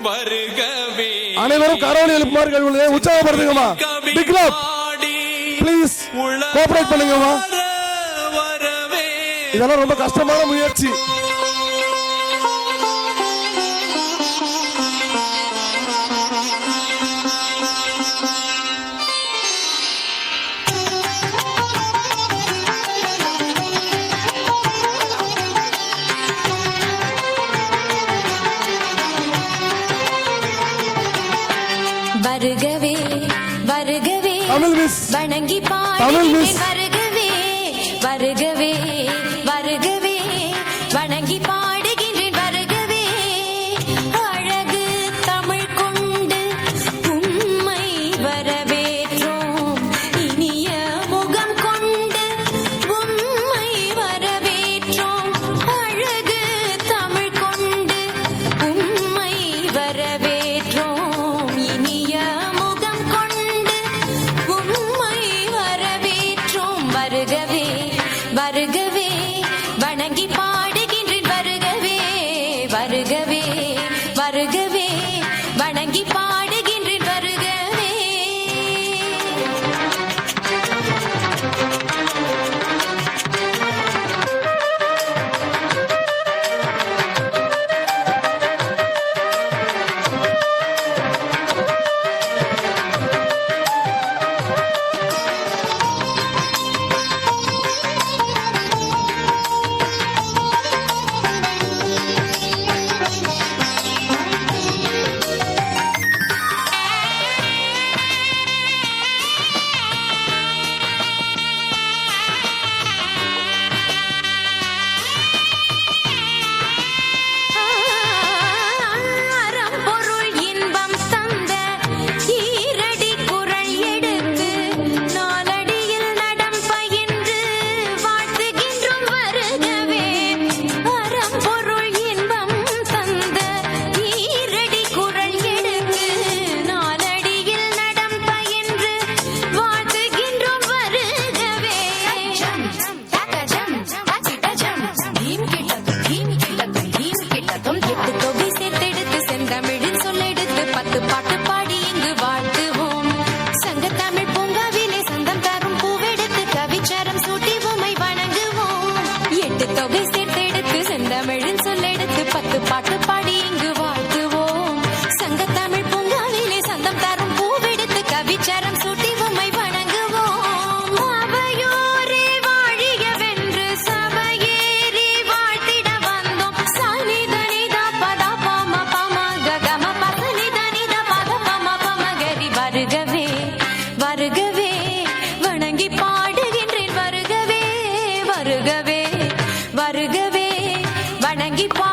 வருகவே. அனைவரும் கரவொலி எழுப்புமாறு உற்சாகப்படுத்துங்கம்மா. பிக் கிளாப் ப்ளீஸ், கோஆபரேட் பண்ணுங்கம்மா. இதெல்லாம் ரொம்ப கஷ்டமான முயற்சி. வருகவே வருகவே வணங்கி பாடுகிறேன் வருகவே வருகவே வருகவே வணங்கி பாடுகின்றேன் வருகவே. அழகு தமிழ் கொண்டு உம்மை வரவேற்றோம், இனிய முகம் கொண்டு உம்மை வரவேற்றோம். அழகு தமிழ் கொண்டு உம்மை வரவேற்றோம், இனிய முகம் கொண்டு உம்மை வரவேற்றோம். வருகவே வருகவே வணங்கி பாடுகின்றேன் வருகவே வருகவே வருகவே வணங்கி பாடுகின்றேன் வருகவே. தொகை சேர்த்தெடுத்து செந்தமிழின் சொல்லெடுத்து 10 பாட்டு பாடி இங்கு வாழ்த்துவோம். சங்க தமிழ் பூங்காவிலே சந்தம் தரும் பூவெடுத்து கவிச்சரம் சூட்டி உம்மை வணங்குவோம். அவையோரே வாழியவென்று சபையேறி வாழ்த்திட வந்தோம். சனிதனிதா பதா பம பம ககம பசனிதனிதா பத பம பம கரி. வருகவே வருகவே வணங்கி பாடுகின்றேன் வருகவே வருகவே வருகவே வணங்கி பா